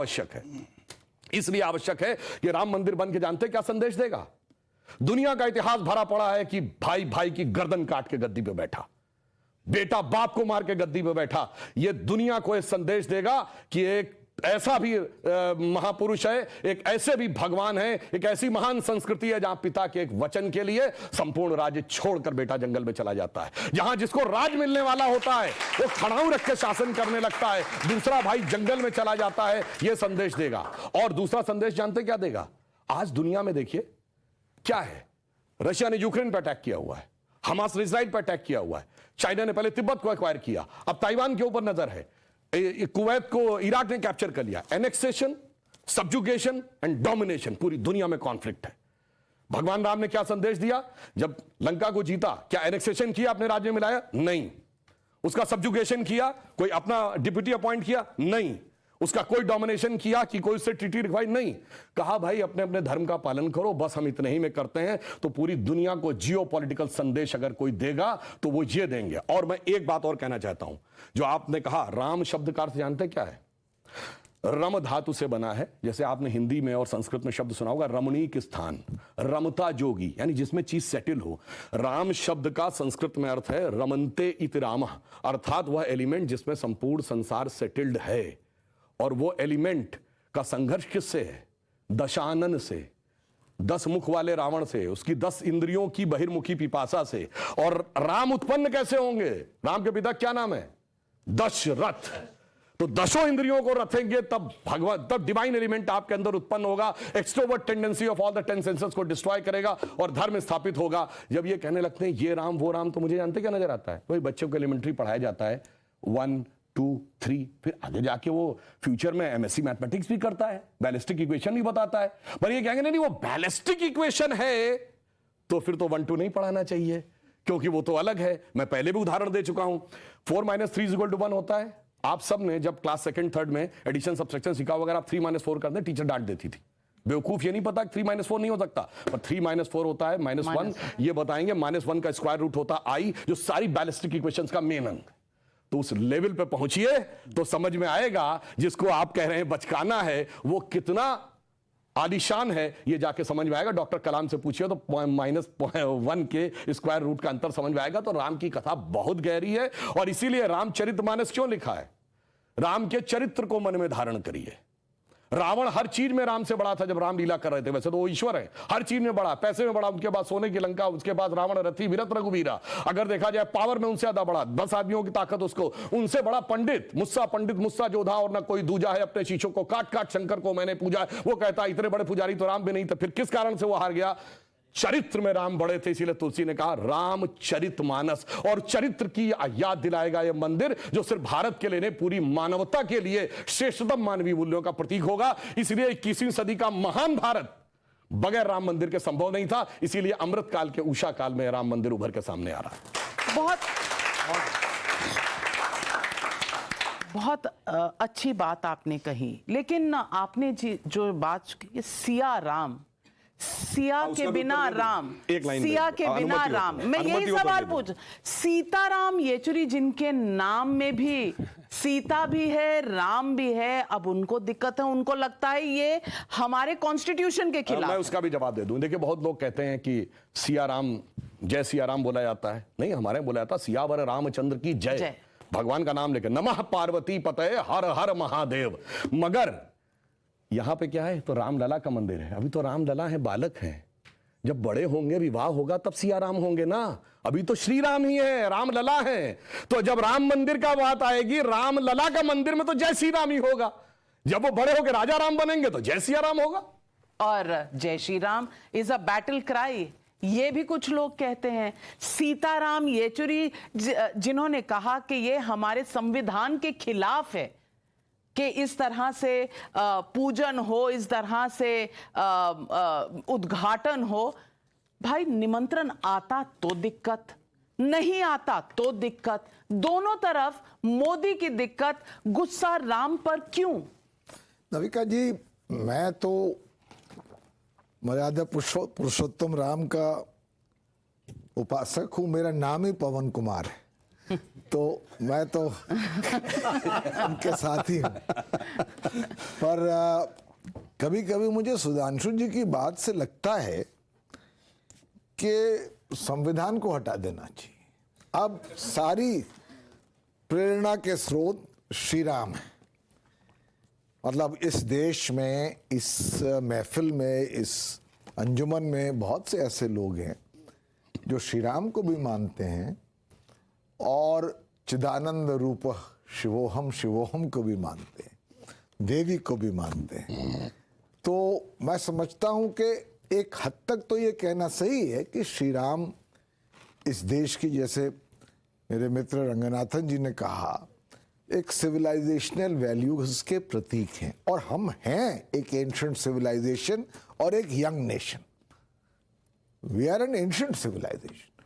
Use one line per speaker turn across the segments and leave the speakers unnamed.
आवश्यक है। इसलिए आवश्यक है कि राम मंदिर बन के जानते क्या संदेश देगा? दुनिया का इतिहास भरा पड़ा है कि भाई भाई की गर्दन काट के गद्दी पे बैठा, बेटा बाप को मार के गद्दी पे बैठा। यह दुनिया को यह संदेश देगा कि एक ऐसा भी महापुरुष है, एक ऐसे भी भगवान है, एक ऐसी महान संस्कृति है जहां पिता के एक वचन के लिए संपूर्ण राज्य छोड़कर बेटा जंगल में चला जाता है। जहां जिसको राज मिलने वाला होता है वो खड़ाऊ रख के शासन करने लगता है, दूसरा भाई जंगल में चला जाता है। यह संदेश देगा। और दूसरा संदेश जानते क्या देगा? आज दुनिया में देखिए क्या है, रशिया ने यूक्रेन पर अटैक किया हुआ है, हमास ने इजराइल पर अटैक किया हुआ है, चाइना ने पहले तिब्बत को एक्वायर किया, अब ताइवान के ऊपर नजर है, कुवैत को इराक ने कैप्चर कर लिया। एनेक्सेशन, सब्जुगेशन एंड डोमिनेशन, पूरी दुनिया में कॉन्फ्लिक्ट है। भगवान राम ने क्या संदेश दिया? जब लंका को जीता, क्या एनेक्सेशन किया, अपने राज्य में लाया? नहीं। उसका सब्जुगेशन किया, कोई अपना डिप्यूटी अपॉइंट किया? नहीं। उसका कोई डोमिनेशन किया कि कोई उससे ट्रीटी रिक्वायर्ड? नहीं। कहा भाई अपने अपने धर्म का पालन करो, बस हम इतने ही में करते हैं। तो पूरी दुनिया को जियो पॉलिटिकल संदेश अगर कोई देगा तो वो ये देंगे। और मैं एक बात और कहना चाहता हूं, जो आपने कहा राम शब्द का अर्थ जानते क्या है? रम धातु से बना है। जैसे आपने हिंदी में और संस्कृत में शब्द सुना होगा रमणीक स्थान, रमता जोगी, यानी जिसमें चीज सेटल हो। राम शब्द का संस्कृत में अर्थ है रमन्ते इति रामः, अर्थात वह एलिमेंट जिसमें संपूर्ण संसार सेटल्ड है। और वो एलिमेंट का संघर्ष किससे है? दशानन से, 10 मुख वाले रावण से, उसकी 10 इंद्रियों की बहिर्मुखी पिपासा से। और राम उत्पन्न कैसे होंगे? राम के पिता क्या नाम है? दशरथ। तो 10 इंद्रियों को रखेंगे तब भगवान, तब डिवाइन एलिमेंट आपके अंदर उत्पन्न होगा। Extrovert tendency of all the 10 senses को डिस्ट्रॉय करेगा और धर्म स्थापित होगा। जब ये कहने लगते हैं ये राम वो राम, तो मुझे जानते क्या नजर आता है? वही बच्चों को एलिमेंट्री पढ़ाया जाता है 1 2 3, फिर आगे जाके वो फ्यूचर में एमएससी मैथमेटिक्स भी करता है, बैलिस्टिक इक्वेशन भी बताता है। पर ये कहेंगे नहीं वो बैलिस्टिक इक्वेशन है तो फिर तो 1 2 नहीं पढ़ाना चाहिए, क्योंकि वो तो अलग है। मैं पहले भी उदाहरण दे चुका हूं। 4 - 3 = 1 होता है। आप सब ने जब क्लास 2nd 3rd में एडिशन सब्ट्रैक्शन सीखा, अगर आप 3 - 4 करते टीचर डांट देती थी। बेवकूफ ये नहीं पता कि 3 - 4 नहीं हो सकता, पर 3 - 4 होता है -1। ये बताएंगे -1 का स्क्वायर रूट होता आई, जो सारी बैलिस्टिक इक्वेशंस का मेन अंग। तो उस लेवल पे पहुंचिए तो समझ में आएगा जिसको आप कह रहे हैं बचकाना है वो कितना आलीशान है। ये जाके समझ में आएगा। डॉक्टर कलाम से पूछिए तो -1 के स्क्वायर रूट का अंतर समझ में आएगा। तो राम की कथा बहुत गहरी है और इसीलिए रामचरितमानस क्यों लिखा है? राम के चरित्र को मन में धारण करिए। रावण हर चीज में राम से बड़ा था जब राम लीला कर रहे थे। वैसे तो वो ईश्वर है, हर चीज में बड़ा, पैसे में बड़ा, उनके पास सोने की लंका, उसके पास रावण रथी विरत रघुवीरा। अगर देखा जाए पावर में उनसे ज्यादा बड़ा, 10 आदमियों की ताकत उसको, उनसे बड़ा पंडित मुस्सा जोधा और ना कोई दूजा है। अपने शीशों को काट काट शंकर को मैंने पूजा। वो कहता इतने बड़े पुजारी तो राम भी नहीं थे। फिर किस कारण से वो हार गया? चरित्र में राम बड़े थे। इसीलिए तुलसी ने कहा रामचरितमानस। और चरित्र की याद दिलाएगा यह मंदिर, जो सिर्फ भारत के लिए नहीं पूरी मानवता के लिए श्रेष्ठतम मानवीय मूल्यों का प्रतीक होगा। इसलिए 21वीं सदी का महान भारत बगैर राम मंदिर के संभव नहीं था। इसीलिए अमृत काल के उषा काल में राम मंदिर उभर के सामने आ रहा है।
बहुत अच्छी बात आपने कही, लेकिन आपने जो बात की, सिया के बिना राम, सिया के बिना राम, मैं यही सवाल पूछ, सीताराम येचुरी जिनके नाम में भी सीता भी है राम भी है, अब उनको दिक्कत है, उनको लगता है ये हमारे कॉन्स्टिट्यूशन के खिलाफ।
मैं उसका भी जवाब दे दूं। देखिए बहुत लोग कहते हैं कि सिया राम, जय सिया राम बोला जाता है। नहीं, हमारे बोला जाता सियावर रामचंद्र की जय। भगवान का नाम लेकर नमः पार्वती पतये हर हर महादेव। मगर यहां पे क्या है? तो रामलला का मंदिर है। अभी तो रामलला है, बालक हैं। जब बड़े होंगे, विवाह होगा, तब सिया राम होंगे ना। अभी तो श्री राम ही है, रामलला है। तो जब राम मंदिर का बात आएगी, रामलला का मंदिर में तो जय श्री राम ही होगा। जब वो बड़े होकर राजा राम बनेंगे तो जय सिया राम होगा।
और जय Shri Ram is a battle cry, ये भी कुछ लोग कहते हैं। सीताराम येचुरी जिन्होंने कहा कि ये हमारे संविधान के खिलाफ है कि इस तरह से पूजन हो, इस तरह से उद्घाटन हो। भाई निमंत्रण आता तो दिक्कत, नहीं आता तो दिक्कत, दोनों तरफ मोदी की दिक्कत। गुस्सा राम पर क्यों?
नविका जी, मैं तो मर्यादा पुरुषोत्तम राम का उपासक हूं। मेरा नाम ही पवन कुमार है। तो मैं तो उनके साथ ही हूं। पर कभी कभी मुझे सुधांशु जी की बात से लगता है कि संविधान को हटा देना चाहिए। अब सारी प्रेरणा के स्रोत श्री राम है। मतलब इस देश में, इस महफिल में, इस अंजुमन में बहुत से ऐसे लोग हैं जो श्री राम को भी मानते हैं और चिदानंद रूप शिवोहम शिवोहम को भी मानते हैं, देवी को भी मानते हैं। तो मैं समझता हूं कि एक हद तक तो ये कहना सही है कि श्री राम इस देश की, जैसे मेरे मित्र रंगनाथन जी ने कहा, एक सिविलाइजेशनल वैल्यूज के प्रतीक हैं। और हम हैं एक एंशिएंट सिविलाइजेशन और एक young nation. We are an ancient civilisation.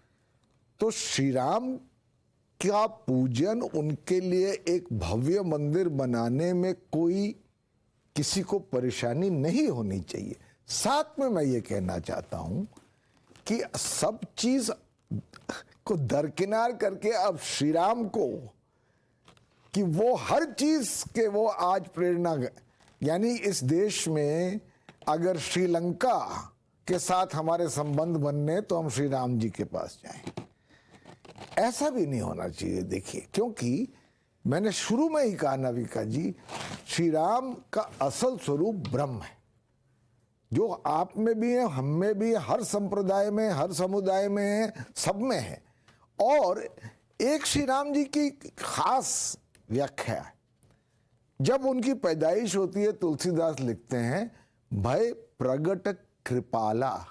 तो श्री राम का पूजन, उनके लिए एक भव्य मंदिर बनाने में कोई किसी को परेशानी नहीं होनी चाहिए। साथ में मैं ये कहना चाहता हूं कि सब चीज को दरकिनार करके अब श्री राम को, कि वो हर चीज के वो आज प्रेरणा, यानी इस देश में अगर श्रीलंका के साथ हमारे संबंध बनने तो हम श्री राम जी के पास जाएं। ऐसा भी नहीं होना चाहिए। देखिए, क्योंकि मैंने शुरू में ही कहा नाविका जी, श्री राम का असल स्वरूप ब्रह्म है, जो आप में भी है, हम में भी है, हर संप्रदाय में, हर समुदाय में है, सब में है। और एक श्री राम जी की खास व्याख्या है। जब उनकी पैदाइश होती है, तुलसीदास लिखते हैं, भय प्रगट कृपाला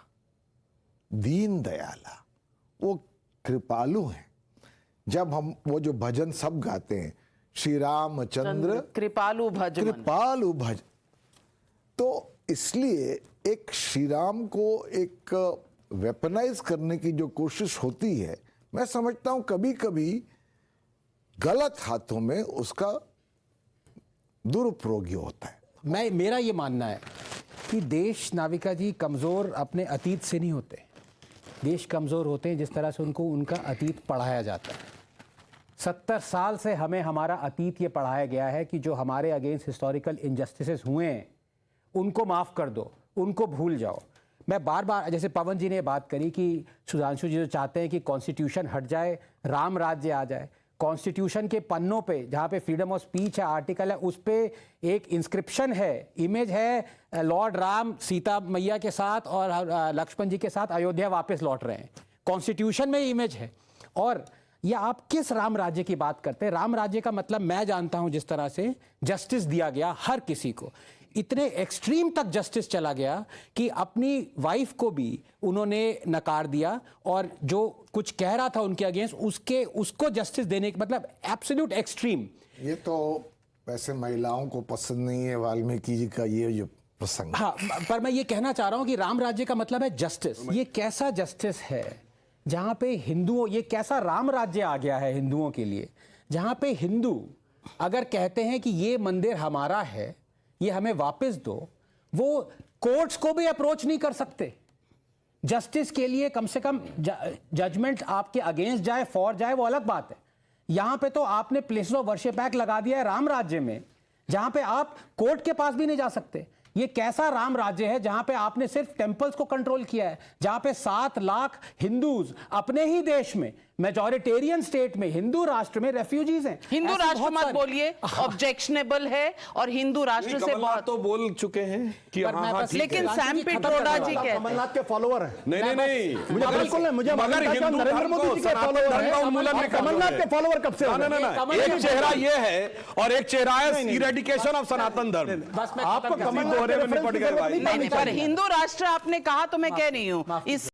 दीन दयाला। वो कृपालु हैं। जब हम वो जो भजन सब गाते हैं, श्री रामचंद्र
कृपालु भज मन।
कृपालु भज, तो इसलिए एक श्री राम को एक वेपनाइज करने की जो कोशिश होती है, मैं समझता हूं कभी कभी गलत हाथों में उसका दुरुपयोग होता है।
मेरा ये मानना है कि देश, नाविका जी, कमज़ोर अपने अतीत से नहीं होते। देश कमज़ोर होते हैं जिस तरह से उनको उनका अतीत पढ़ाया जाता है। 70 साल से हमें हमारा अतीत ये पढ़ाया गया है कि जो हमारे अगेंस्ट हिस्टोरिकल इनजस्टिसेस हुए हैं उनको माफ़ कर दो, उनको भूल जाओ। मैं बार बार, जैसे पवन जी ने बात करी कि सुधांशु जी जो चाहते हैं कि कॉन्स्टिट्यूशन हट जाए, राम राज्य आ जाए। कॉन्स्टिट्यूशन के पन्नों पे जहाँ पे फ्रीडम ऑफ स्पीच है, आर्टिकल है, उस पे एक इंस्क्रिप्शन है, इमेज है, लॉर्ड राम सीता मैया के साथ और लक्ष्मण जी के साथ अयोध्या वापस लौट रहे हैं। कॉन्स्टिट्यूशन में इमेज है। और ये आप किस राम राज्य की बात करते हैं? राम राज्य का मतलब मैं जानता हूं जिस तरह से जस्टिस दिया गया हर किसी को, इतने एक्सट्रीम तक जस्टिस चला गया कि अपनी वाइफ को भी उन्होंने नकार दिया और जो कुछ कह रहा था उनके अगेंस्ट उसको जस्टिस देने का मतलब एब्सोल्यूट एक्सट्रीम।
ये तो वैसे महिलाओं को पसंद नहीं है वाल्मीकि जी का ये जो प्रसंग।
हाँ, पर मैं ये कहना चाह रहा हूं कि राम राज्य का मतलब है जस्टिस। ये कैसा जस्टिस है जहां पे हिंदुओं, ये कैसा राम राज्य आ गया है हिंदुओं के लिए, जहां पे हिंदू अगर कहते हैं कि ये मंदिर हमारा है, ये हमें वापस दो, वो कोर्ट्स को भी अप्रोच नहीं कर सकते जस्टिस के लिए। कम से कम जजमेंट आपके अगेंस्ट जाए, फॉर जाए, वो अलग बात है। यहां पे तो आपने प्लेसेस ऑफ वर्शिप एक्ट लगा दिया है राम राज्य में, जहां पे आप कोर्ट के पास भी नहीं जा सकते। ये कैसा राम राज्य है जहां पे आपने सिर्फ टेंपल्स को कंट्रोल किया है, जहां पे 7 लाख हिंदूज अपने ही देश में, मेजॉरिटेरियन स्टेट में, हिंदू राष्ट्र में रेफ्यूजीज हैं।
हिंदू
ऐसे
राष्ट्र
बहुत
मत
सारे-
बोलिए, ऑब्जेक्शनेबल है। और हिंदू राष्ट्र से
कमलनाथ
बहुत,
तो बोल चुके हैं कि
पर
हाँ
मैं
हाँ
बस-
ठीक
लेकिन
है।
सैम पिट्रोडा जी कहते हैं
कमलनाथ के फॉलोअर हैं।
नहीं नहीं नहीं,
मुझे बिल्कुल नहीं, मुझे
मगर
मालूम था कि
हिंदू
नरेंद्र
धर्म
मोदी
को
जी के
सनातन
फॉलोअर
धर्म का
हैं।
उन्मूलन
और
नहीं कर
कमलनाथ
रहे
के फॉलोअर कब से हो
ना
गए?
ना ना,
कमलनाथ
एक चेहरा ये है और एक चेहरा है इरेडिकेशन ऑफ सनातन धर्म।
बस मैं
आपको
खत्म कर-
कमलनाथ
दोहरे में
के
निपट गए
रेफरेंस की
भाई।
जरूरत
नहीं,
नहीं
पर हिंदू राष्ट्र आपने कहा तो मैं कह रही हूँ,
माफ
इस